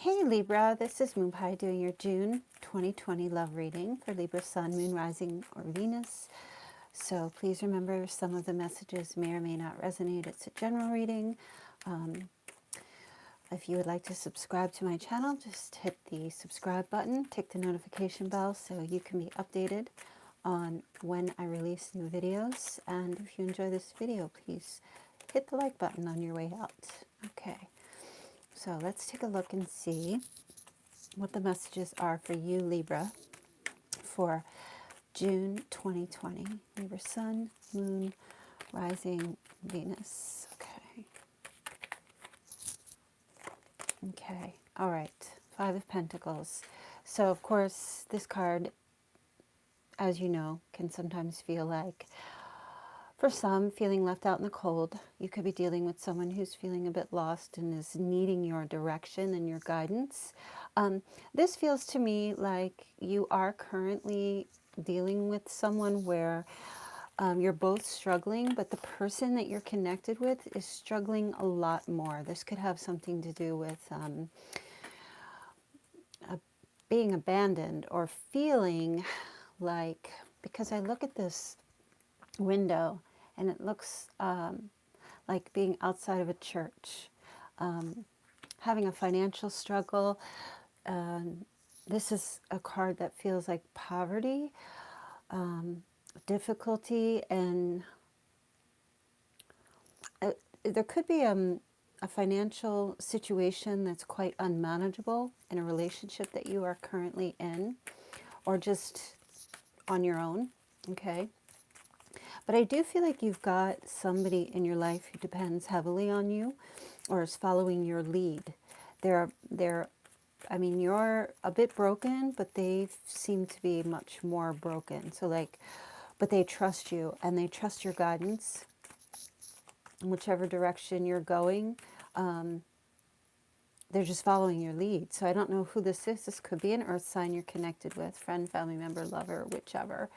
Hey Libra, this is Moonpie doing your June 2020 love reading for Libra Sun, Moon, Rising, or Venus. So please remember some of the messages may or may not resonate. It's a general reading. If you would like to subscribe to my channel, just hit the subscribe button, tick the notification bell so you can be updated on when I release new videos. And if you enjoy this video, please hit the like button on your way out. Okay, so let's take a look and see what the messages are for you, Libra, for June 2020. Libra Sun, Moon, Rising, Venus. Okay. Okay. All right. Five of Pentacles. So, of course, this card, as you know, can sometimes feel like, for some, feeling left out in the cold. You could be dealing with someone who's feeling a bit lost and is needing your direction and your guidance. This feels to me like you are currently dealing with someone where you're both struggling, but the person that you're connected with is struggling a lot more. This could have something to do with being abandoned or feeling like, because I look at this window and it looks like being outside of a church, having a financial struggle. This is a card that feels like poverty, difficulty, and there could be a financial situation that's quite unmanageable in a relationship that you are currently in, or just on your own, okay? But I do feel like you've got somebody in your life who depends heavily on you or is following your lead. I mean, you're a bit broken, but they seem to be much more broken. So like, but they trust you and they trust your guidance in whichever direction you're going. They're just following your lead. So I don't know who this is. This could be an earth sign you're connected with, friend, family member, lover, whichever.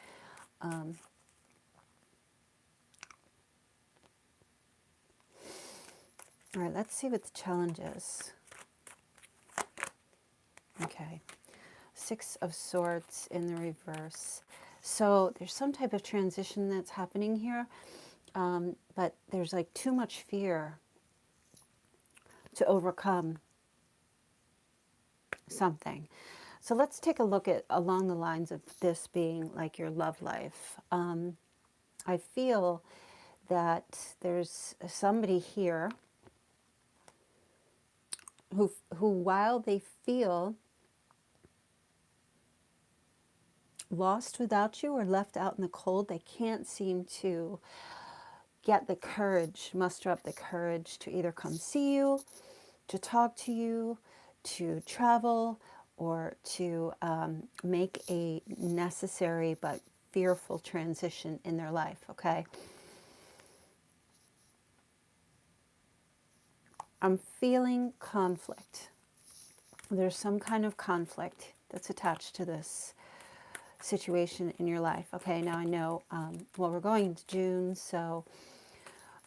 All right, let's see what the challenge is. Okay. Six of Swords in the reverse. So there's some type of transition that's happening here, but there's like too much fear to overcome something. So let's take a look at along the lines of this being like your love life. I feel that there's somebody here who while they feel lost without you or left out in the cold, they can't seem to get the courage, muster up the courage to either come see you, to talk to you, to travel, or to make a necessary but fearful transition in their life, okay? I'm feeling conflict. There's some kind of conflict that's attached to this situation in your life. Okay, now I know, well, we're going into June, so,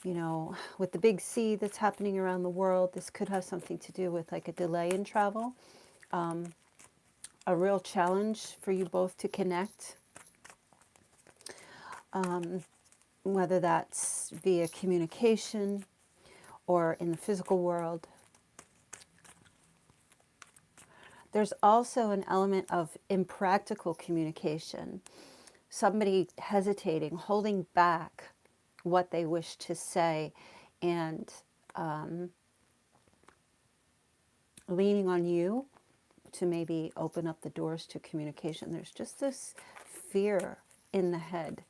you know, with the big C that's happening around the world, this could have something to do with like a delay in travel, a real challenge for you both to connect, whether that's via communication or in the physical world. There's also an element of impractical communication, somebody hesitating, holding back what they wish to say, and leaning on you to maybe open up the doors to communication. There's just this fear in the head,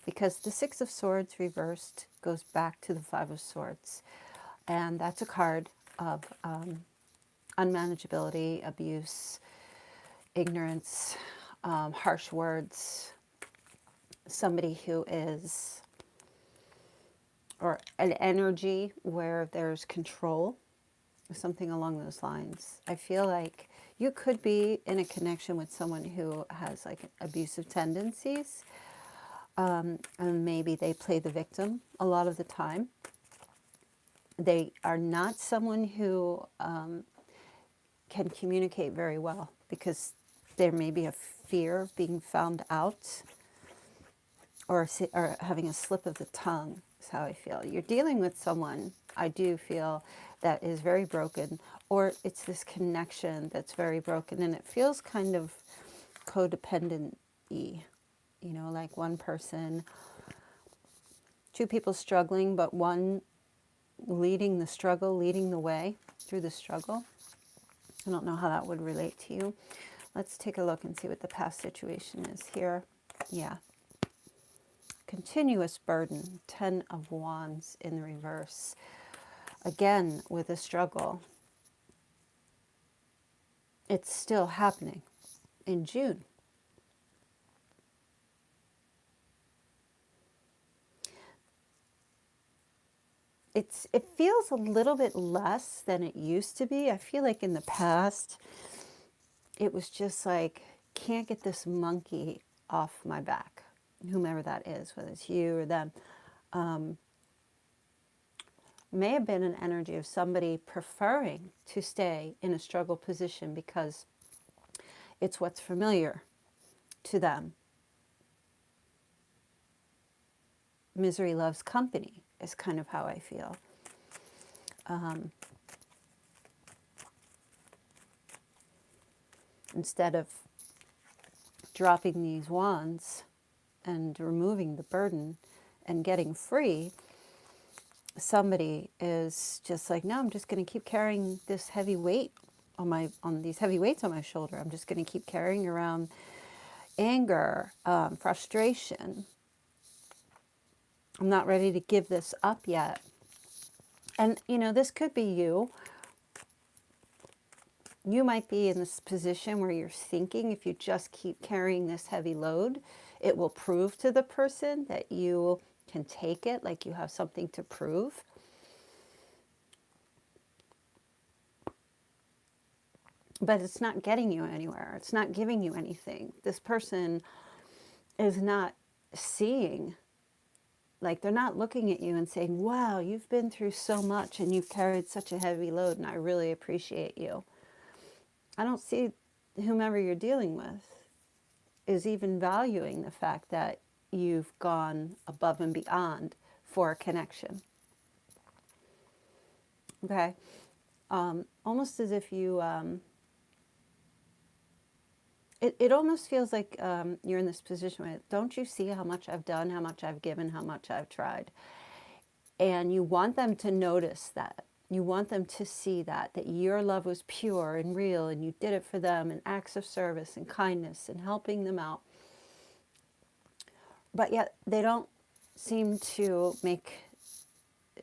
because the Six of Swords reversed goes back to the Five of Swords, and that's a card of unmanageability, abuse, ignorance, harsh words, somebody who is, or an energy where there's control, something along those lines. I feel like you could be in a connection with someone who has like abusive tendencies, and maybe they play the victim a lot of the time. They are not someone who can communicate very well because there may be a fear of being found out, or having a slip of the tongue is how I feel. You're dealing with someone, I do feel, that is very broken, or it's this connection that's very broken, and it feels kind of codependent-y, like one person, two people struggling, but one leading the struggle, leading the way through the struggle. I don't know how that would relate to you. Let's take a look and see what the past situation is here. Yeah. Continuous burden, 10 of Wands in the reverse. Again, with a struggle. It's still happening in June. It feels a little bit less than it used to be. I feel like in the past, it was just like, can't get this monkey off my back, whomever that is, whether it's you or them. May have been an energy of somebody preferring to stay in a struggle position because it's what's familiar to them. Misery loves company is kind of how I feel. Instead of dropping these wands and removing the burden and getting free, somebody is just like, no, I'm just going to keep carrying this heavy weight on these heavy weights on my shoulder. I'm just going to keep carrying around anger, frustration. I'm not ready to give this up yet. And, this could be you. You might be in this position where you're thinking if you just keep carrying this heavy load, it will prove to the person that you can take it, like you have something to prove. But it's not getting you anywhere. It's not giving you anything. This person is not seeing, like they're not looking at you and saying, wow, you've been through so much and you've carried such a heavy load and I really appreciate you. I don't see whomever you're dealing with is even valuing the fact that you've gone above and beyond for a connection. Okay? Almost as if you, it almost feels like you're in this position where, don't you see how much I've done, how much I've given, how much I've tried? And you want them to notice that. You want them to see that your love was pure and real and you did it for them in acts of service and kindness and helping them out. But yet they don't seem to make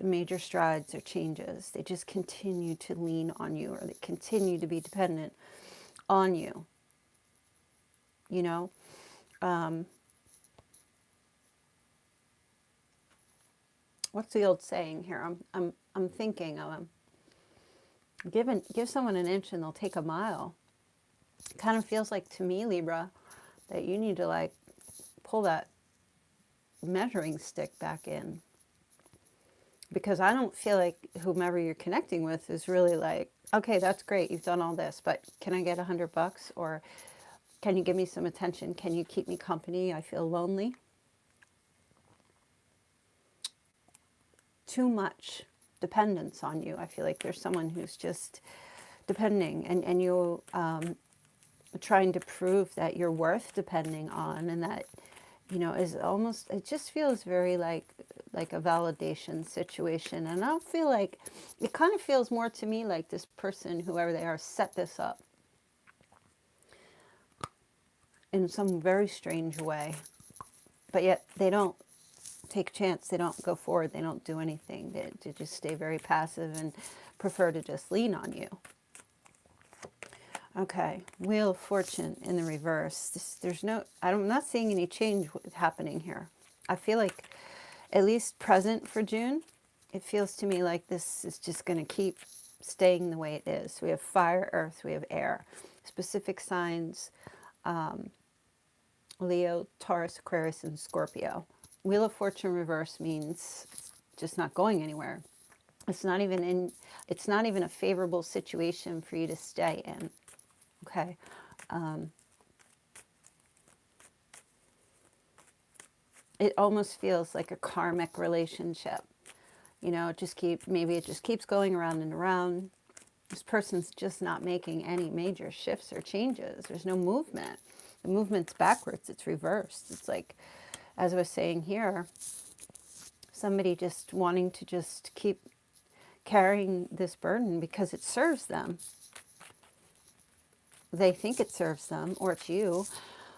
major strides or changes. They just continue to lean on you, or they continue to be dependent on you. What's the old saying here? I'm thinking give someone an inch and they'll take a mile. It kind of feels like to me, Libra, that you need to like pull that measuring stick back in, because I don't feel like whomever you're connecting with is really like, okay, that's great, you've done all this, but can I get $100, or can you give me some attention? Can you keep me company? I feel lonely. Too much dependence on you. I feel like there's someone who's just depending, and you're trying to prove that you're worth depending on, and that, is almost, it just feels very like a validation situation. And I don't feel like, it kind of feels more to me like this person, whoever they are, set this up in some very strange way, but yet they don't take a chance, they don't go forward, they don't do anything, they just stay very passive and prefer to just lean on you. Okay, Wheel of Fortune in the reverse. I'm not seeing any change happening here. I feel like, at least present for June, it feels to me like this is just going to keep staying the way it is. We have fire, earth, we have air. Specific signs, Leo, Taurus, Aquarius, and Scorpio. Wheel of Fortune reverse means it's just not going anywhere. It's not even in, it's not even a favorable situation for you to stay in. Okay. It almost feels like a karmic relationship. You know, maybe it just keeps going around and around. This person's just not making any major shifts or changes. There's no movement. The movement's backwards. It's reversed. It's like, as I was saying here, somebody just wanting to just keep carrying this burden because it serves them. They think it serves them, or it's you,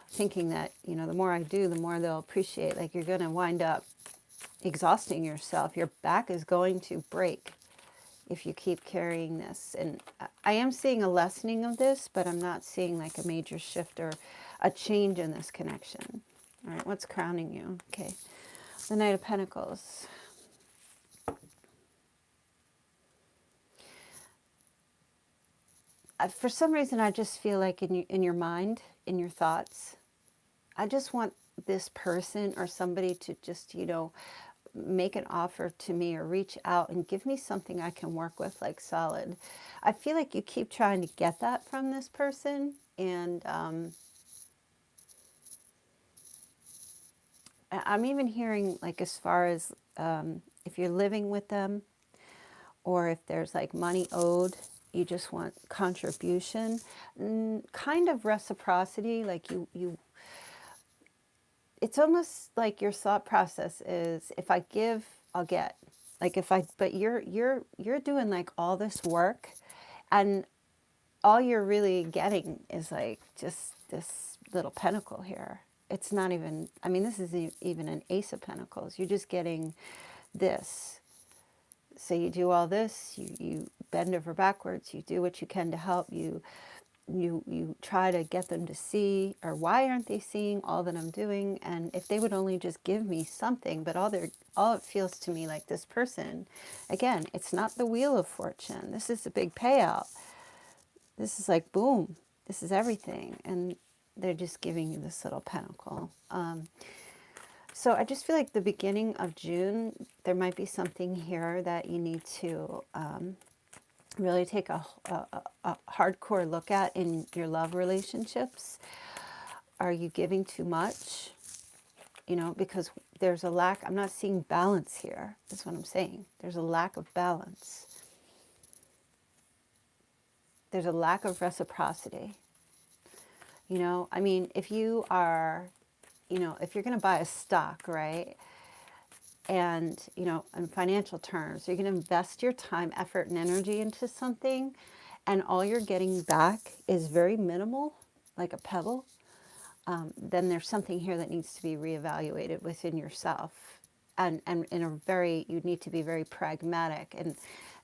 thinking that, you know, the more I do, the more they'll appreciate. Like, you're going to wind up exhausting yourself. Your back is going to break if you keep carrying this. And I am seeing a lessening of this, but I'm not seeing like a major shift or a change in this connection. All right, what's crowning you? Okay, the Knight of Pentacles. For some reason, I just feel like in your mind, in your thoughts, I just want this person or somebody to just, you know, make an offer to me or reach out and give me something I can work with, like solid. I feel like you keep trying to get that from this person, and I'm even hearing, like, as far as if you're living with them, or if there's like money owed, you just want contribution, kind of reciprocity. Like it's almost like your thought process is, if I give, I'll get. Like, but you're doing like all this work, and all you're really getting is like just this little pentacle here. It's not even, I mean, this is even an Ace of Pentacles. You're just getting this. So you do all this, you bend over backwards, you do what you can to help, you try to get them to see, or why aren't they seeing all that I'm doing? And if they would only just give me something, but all it feels to me like this person, again, it's not the Wheel of Fortune. This is a big payout. This is like, boom, this is everything. And they're just giving you this little pentacle. So I just feel like the beginning of June, there might be something here that you need to really take a hardcore look at in your love relationships. Are you giving too much? You know, because there's a lack, I'm not seeing balance here. That's what I'm saying. There's a lack of balance. There's a lack of reciprocity. You know, I mean, if you are, you know, if you're going to buy a stock, right? And, you know, in financial terms, you're going to invest your time, effort, and energy into something, and all you're getting back is very minimal, like a pebble, then there's something here that needs to be reevaluated within yourself. And in a very, you need to be very pragmatic and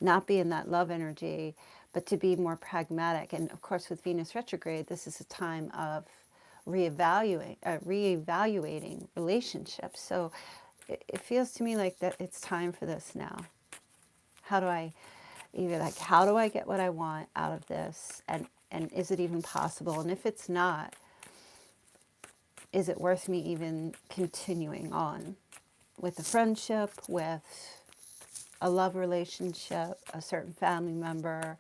not be in that love energy, but to be more pragmatic. And of course, with Venus retrograde, this is a time of reevaluating relationships. So it feels to me like that it's time for this now. How do I, either like, how do I get what I want out of this? And is it even possible? And if it's not, is it worth me even continuing on with a friendship, with a love relationship, a certain family member,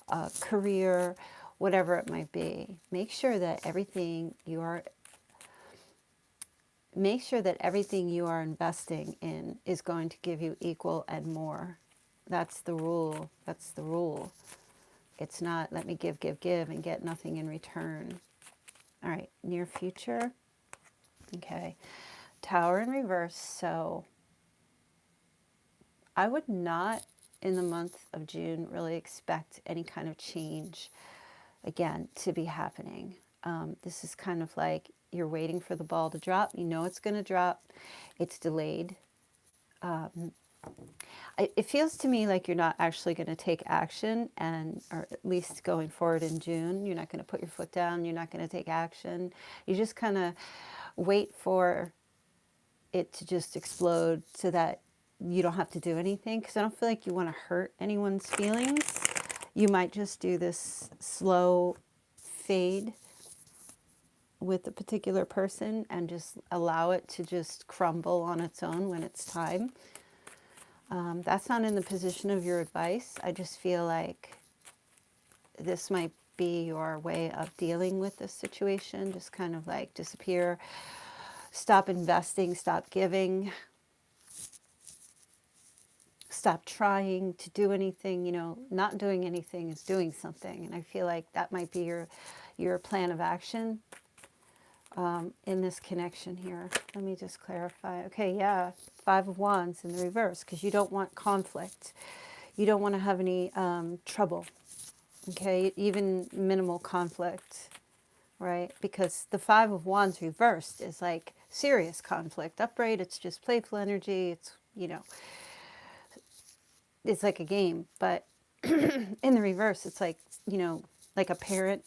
a career, whatever it might be? Make sure that everything you are investing in is going to give you equal and more. That's the rule. That's the rule. It's not let me give, give, give and get nothing in return. All right, near future. Okay, Tower in reverse. So I would not, in the month of June, really expect any kind of change, again, to be happening. This is kind of like you're waiting for the ball to drop. You know it's going to drop. It's delayed. It feels to me like you're not actually going to take action, and or at least going forward in June, you're not going to put your foot down. You're not going to take action. You just kind of wait for it to just explode so that you don't have to do anything, because I don't feel like you want to hurt anyone's feelings. You might just do this slow fade with a particular person and just allow it to just crumble on its own when it's time. That's not in the position of your advice. I just feel like this might be your way of dealing with this situation. Just kind of like disappear, stop investing, stop giving, stop trying to do anything. You know, not doing anything is doing something. And I feel like that might be your plan of action in this connection here. Let me just clarify. Okay, yeah, Five of Wands in the reverse, because you don't want conflict. You don't want to have any trouble, okay, even minimal conflict, right? Because the Five of Wands reversed is like serious conflict. Upright, it's just playful energy. It's, you know, it's like a game. But in the reverse, it's like, you know, like a parent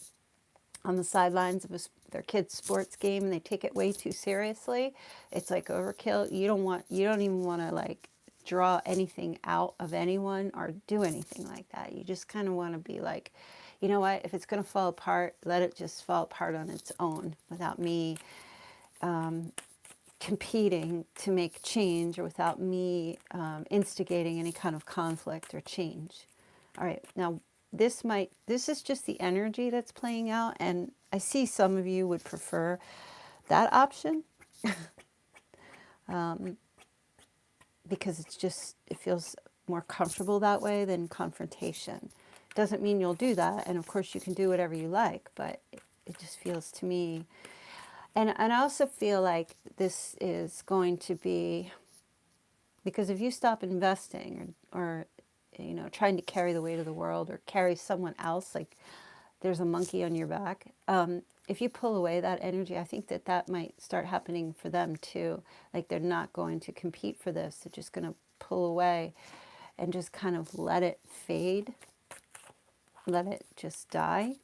on the sidelines of their kid's sports game and they take it way too seriously. It's like overkill. You don't even want to like draw anything out of anyone or do anything like that. You just kind of want to be like, you know what, if it's going to fall apart, let it just fall apart on its own without me competing to make change, or without me instigating any kind of conflict or change. All right, now this is just the energy that's playing out, and I see some of you would prefer that option because it feels more comfortable that way than confrontation. Doesn't mean you'll do that, and of course you can do whatever you like, but it just feels to me. And I also feel like this is going to be, because if you stop investing or you know, trying to carry the weight of the world or carry someone else, like there's a monkey on your back, if you pull away that energy, I think that might start happening for them too. Like they're not going to compete for this. They're just going to pull away and just kind of let it fade, let it just die.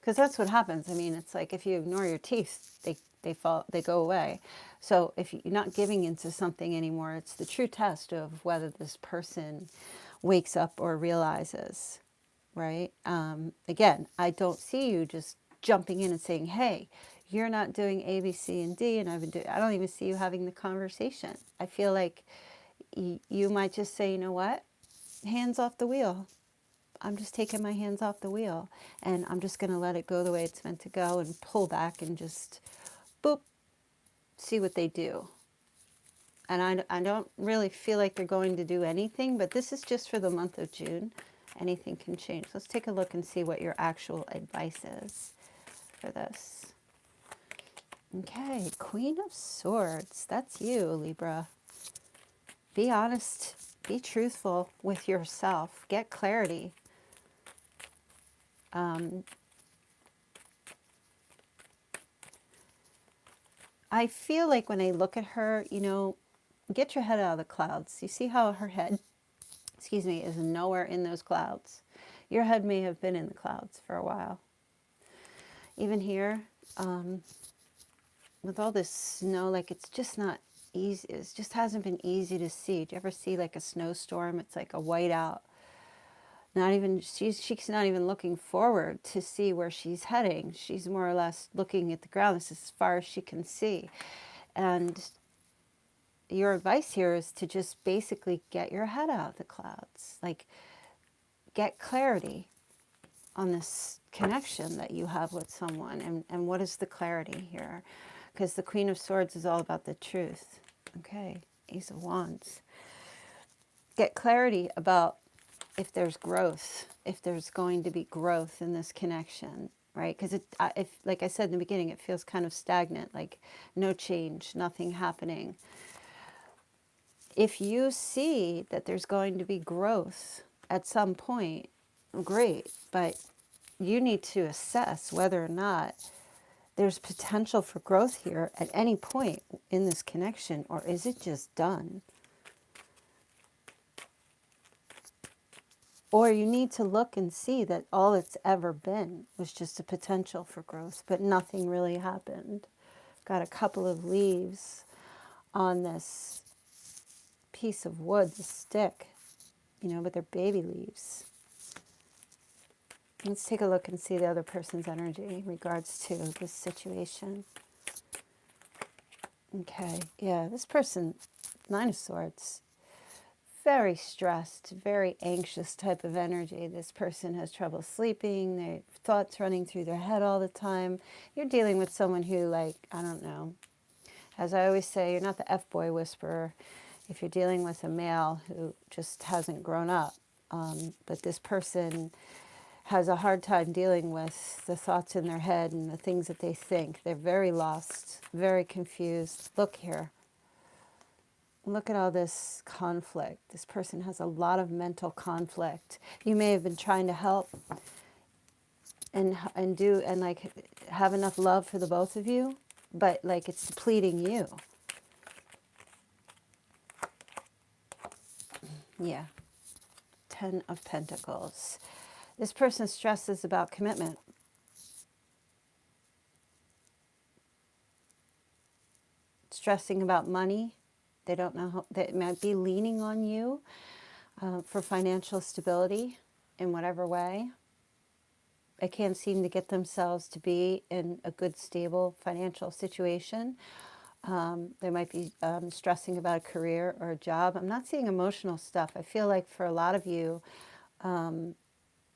Because that's what happens. I mean, it's like if you ignore your teeth, they go away. So if you're not giving into something anymore, it's the true test of whether this person wakes up or realizes, right? Again, I don't see you just jumping in and saying, hey, you're not doing A, B, C, and D, and I don't even see you having the conversation. I feel like you might just say, you know what? Hands off the wheel. I'm just taking my hands off the wheel, and I'm just going to let it go the way it's meant to go and pull back and just, boop, see what they do. And I don't really feel like they're going to do anything, but this is just for the month of June. Anything can change. Let's take a look and see what your actual advice is for this. Okay, Queen of Swords. That's you, Libra. Be honest. Be truthful with yourself. Get clarity. I feel like when I look at her, you know, get your head out of the clouds. You see how her head, excuse me, is nowhere in those clouds. Your head may have been in the clouds for a while. Even here, with all this snow, like it's just not easy. It just hasn't been easy to see. Do you ever see like a snowstorm? It's like a whiteout. She's not even looking forward to see where she's heading. She's more or less looking at the ground. This is as far as she can see. And your advice here is to just basically get your head out of the clouds. Like, get clarity on this connection that you have with someone. And what is the clarity here? Because the Queen of Swords is all about the truth. Okay, Ace of Wands. Get clarity about if there's growth, if there's going to be growth in this connection, right? Because if, like I said in the beginning, it feels kind of stagnant, like no change, nothing happening. If you see that there's going to be growth at some point, great, but you need to assess whether or not there's potential for growth here at any point in this connection, or is it just done? Or you need to look and see that all it's ever been was just a potential for growth, but nothing really happened. Got a couple of leaves on this piece of wood, the stick, you know, but they're baby leaves. Let's take a look and see the other person's energy in regards to this situation. Okay, yeah, this person Nine of Swords. Very stressed, very anxious type of energy. This person has trouble sleeping, their thoughts running through their head all the time. You're dealing with someone who, like, I don't know, as I always say, you're not the F-boy whisperer if you're dealing with a male who just hasn't grown up. But this person has a hard time dealing with the thoughts in their head and the things that they think. They're very lost, very confused. Look here. Look at all this conflict. This person has a lot of mental conflict. You may have been trying to help and do and like have enough love for the both of you, but like it's depleting you. Yeah. 10 of Pentacles. This person stresses about commitment. Stressing about money. They don't know how, they might be leaning on you for financial stability in whatever way. They can't seem to get themselves to be in a good, stable financial situation. They might be stressing about a career or a job. I'm not seeing emotional stuff. I feel like for a lot of you,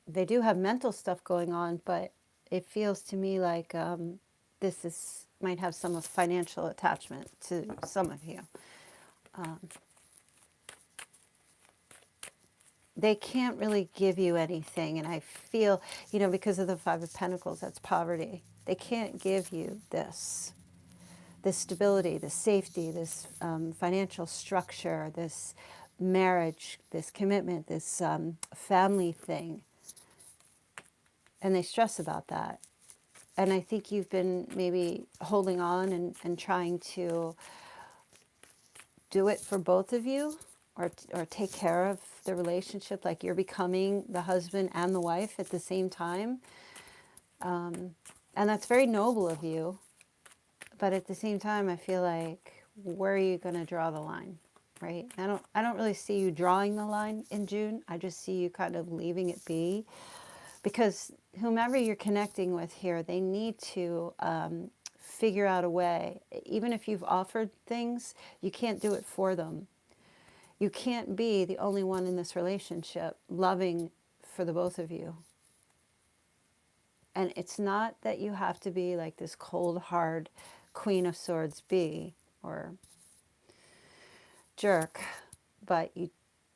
they do have mental stuff going on, but it feels to me like this might have some of financial attachment to some of you. They can't really give you anything, and I feel, because of the Five of Pentacles, that's poverty. They can't give you this stability, this safety, this financial structure, this marriage, this commitment, this family thing. And they stress about that. And I think you've been maybe holding on and trying to do it for both of you, or take care of the relationship, like you're becoming the husband and the wife at the same time. And that's very noble of you. But at the same time, I feel like, where are you going to draw the line, right? I don't really see you drawing the line in June. I just see you kind of leaving it be. Because whomever you're connecting with here, they need to figure out a way. Even if you've offered things, you can't do it for them. You can't be the only one in this relationship loving for the both of you. And it's not that you have to be like this cold, hard Queen of Swords be or jerk, but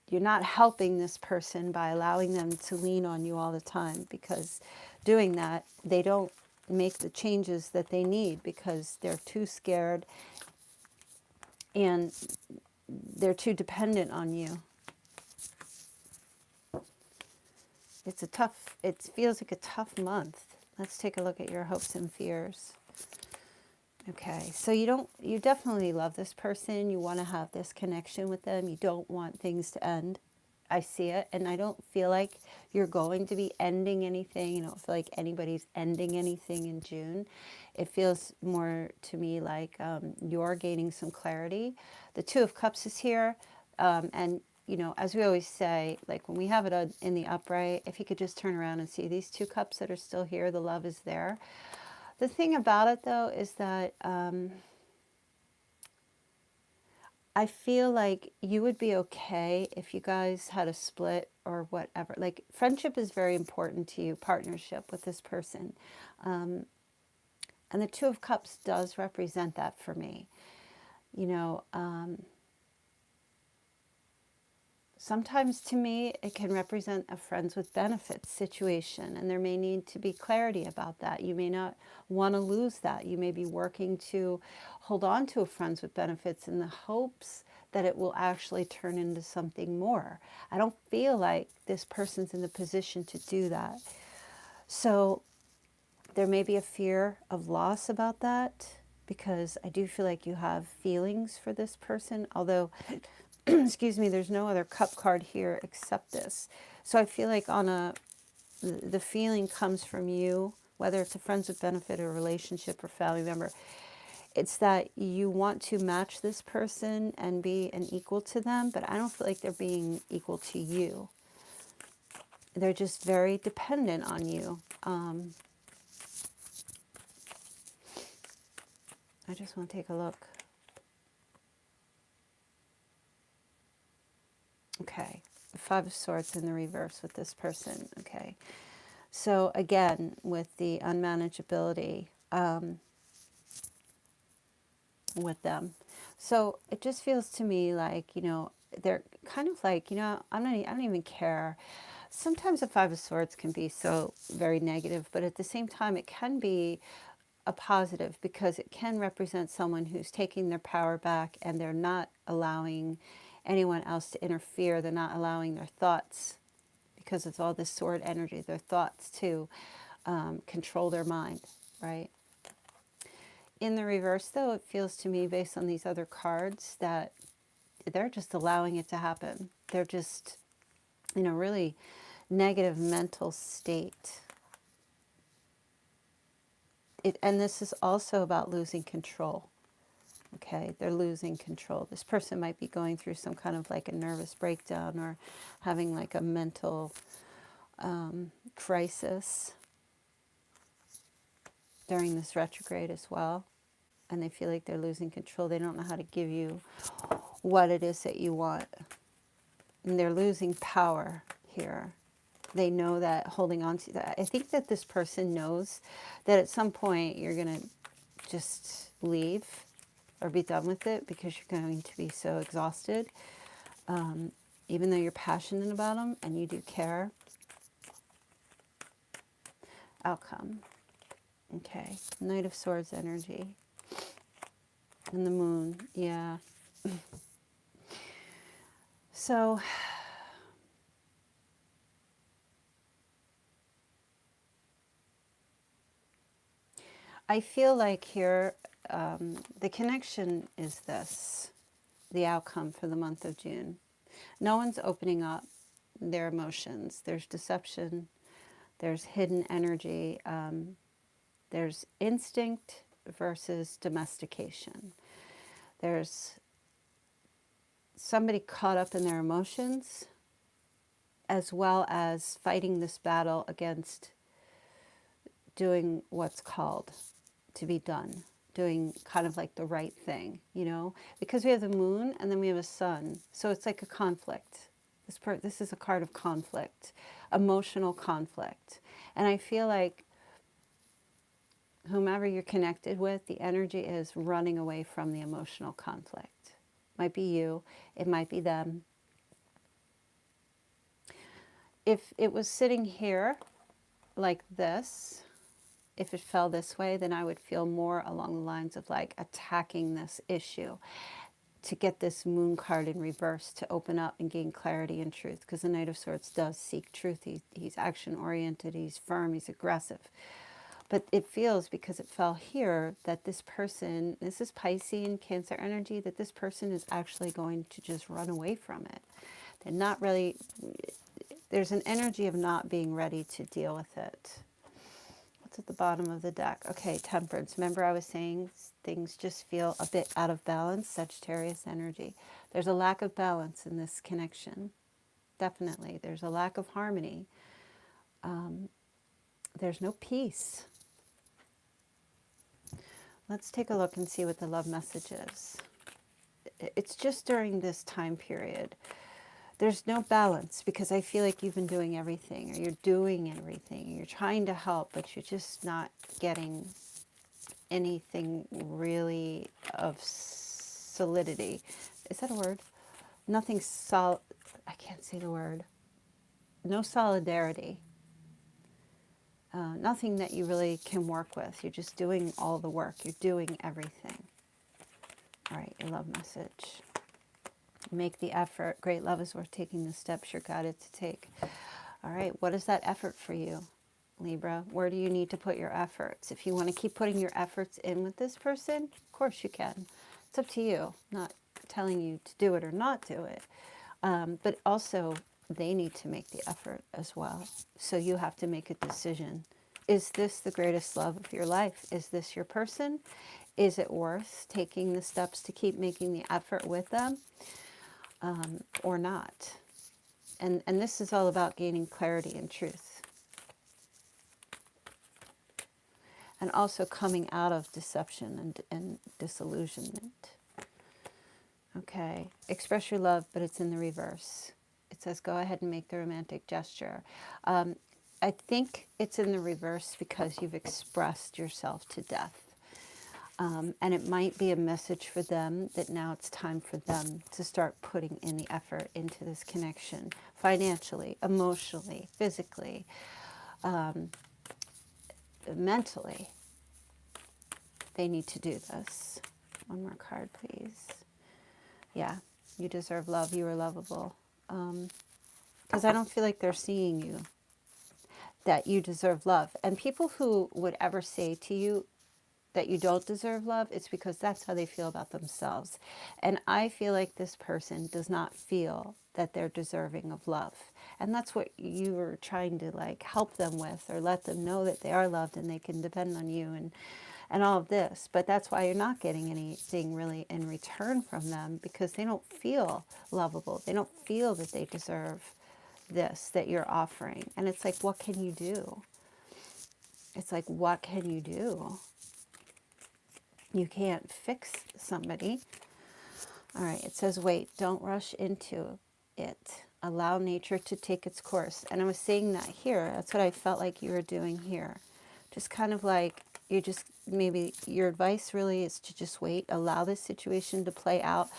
you're not helping this person by allowing them to lean on you all the time, because doing that, they don't make the changes that they need because they're too scared and they're too dependent on you. It feels like a tough month. Let's take a look at your hopes and fears. Okay, so you definitely love this person. You want to have this connection with them. You don't want things to end. I see it, and I don't feel like you're going to be ending anything. I don't feel like anybody's ending anything in June. It feels more to me like you're gaining some clarity. The Two of Cups is here, and as we always say, like when we have it in the upright, if you could just turn around and see these two cups that are still here, the love is there. The thing about it, though, is that I feel like you would be okay if you guys had a split or whatever. Like, friendship is very important to you, partnership with this person. And the Two of Cups does represent that for me. Sometimes to me, it can represent a friends with benefits situation, and there may need to be clarity about that. You may not want to lose that. You may be working to hold on to a friends with benefits in the hopes that it will actually turn into something more. I don't feel like this person's in the position to do that. So there may be a fear of loss about that, because I do feel like you have feelings for this person, although excuse me, there's no other cup card here except this. So I feel like the feeling comes from you, whether it's a friends with benefit or relationship or family member. It's that you want to match this person and be an equal to them, but I don't feel like they're being equal to you. They're just very dependent on you. I just want to take a look. Okay, the Five of Swords in the reverse with this person. Okay, so again, with the unmanageability with them. So it just feels to me like, they're kind of like, I don't even care. Sometimes the Five of Swords can be so very negative, but at the same time, it can be a positive because it can represent someone who's taking their power back and they're not allowing anyone else to interfere. They're not allowing their thoughts, because it's all this sword energy, their thoughts to control their mind, right? In the reverse, though, it feels to me, based on these other cards, that they're just allowing it to happen. They're just in a really negative mental state. And this is also about losing control. Okay, they're losing control. This person might be going through some kind of like a nervous breakdown or having like a mental crisis during this retrograde as well. And they feel like they're losing control. They don't know how to give you what it is that you want. And they're losing power here. They know that holding on to that. I think that this person knows that at some point you're going to just leave or be done with it because you're going to be so exhausted. Even though you're passionate about them and you do care. Outcome. Okay. Knight of Swords energy. And the moon. Yeah. So I feel like here the connection is this, the outcome for the month of June. No one's opening up their emotions. There's deception. There's hidden energy. There's instinct versus domestication. There's somebody caught up in their emotions, as well as fighting this battle against doing what's called to be done, doing kind of like the right thing, because we have the moon and then we have a sun. So it's like a conflict. This is a card of conflict, emotional conflict. And I feel like whomever you're connected with, the energy is running away from the emotional conflict. Might be you, it might be them. If it was sitting here like this, if it fell this way, then I would feel more along the lines of like attacking this issue to get this moon card in reverse to open up and gain clarity and truth, because the Knight of Swords does seek truth. He's action oriented, he's firm, he's aggressive. But it feels, because it fell here, that this person, this is Pisces and Cancer energy, that this person is actually going to just run away from it. They're not really, there's an energy of not being ready to deal with it. What's at the bottom of the deck? Okay, Temperance. Remember I was saying things just feel a bit out of balance? Sagittarius energy. There's a lack of balance in this connection. Definitely. There's a lack of harmony. There's no peace. Let's take a look and see what the love message is. It's just during this time period. There's no balance, because I feel like you've been doing everything, or you're doing everything. You're trying to help, but you're just not getting anything really of solidity. Is that a word? Nothing solid. I can't say the word. No solidarity. Nothing that you really can work with. You're just doing all the work. You're doing everything. All right, your love message. Make the effort. Great love is worth taking the steps you're guided to take. All right, what is that effort for you, Libra? Where do you need to put your efforts? If you want to keep putting your efforts in with this person, of course you can. It's up to you. I'm not telling you to do it or not do it. But also, they need to make the effort as well. So you have to make a decision. Is this the greatest love of your life? Is this your person? Is it worth taking the steps to keep making the effort with them, or not? And this is all about gaining clarity and truth. And also coming out of deception and disillusionment. Okay, express your love, but it's in the reverse. says, go ahead and make the romantic gesture. I think it's in the reverse because you've expressed yourself to death. And it might be a message for them that now it's time for them to start putting in the effort into this connection, financially, emotionally, physically, mentally. They need to do this. One more card, please. Yeah, you deserve love. You are lovable. Because I don't feel like they're seeing you, that you deserve love. And people who would ever say to you that you don't deserve love, it's because that's how they feel about themselves. And I feel like this person does not feel that they're deserving of love. And that's what you were trying to like help them with, or let them know that they are loved and they can depend on you and all of this. But that's why you're not getting anything really in return from them, because they don't feel lovable. They don't feel that they deserve this that you're offering. And it's like, what can you do? It's like, what can you do? You can't fix somebody. All right, it says, wait, don't rush into it. Allow nature to take its course. And I was saying that here. That's what I felt like you were doing here. Just kind of like, you just, maybe your advice really is to just wait, allow this situation to play out.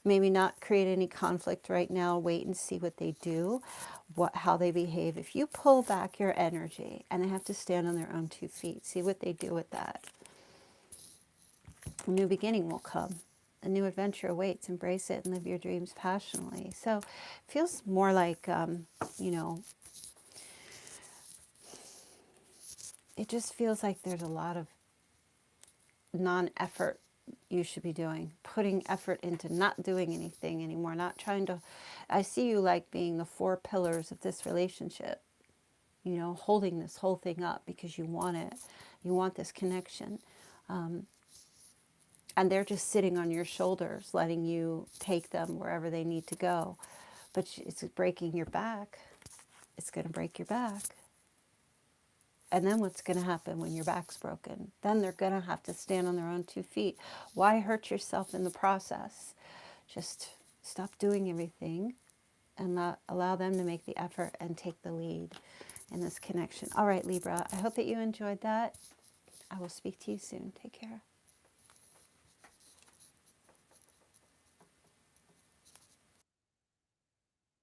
Maybe not create any conflict right now. Wait and see what they do, how they behave. If you pull back your energy and they have to stand on their own 2 feet, see what they do with that. A new beginning will come. A new adventure awaits. Embrace it and live your dreams passionately. So it feels more like, you know, it just feels like there's a lot of non-effort you should be doing. Putting effort into not doing anything anymore. Not trying to, I see you like being the 4 pillars of this relationship. You know, holding this whole thing up because you want it. You want this connection. And they're just sitting on your shoulders, letting you take them wherever they need to go. But it's breaking your back. It's going to break your back. And then what's going to happen when your back's broken? Then they're going to have to stand on their own 2 feet. Why hurt yourself in the process? Just stop doing everything and allow them to make the effort and take the lead in this connection. All right, Libra, I hope that you enjoyed that. I will speak to you soon. Take care.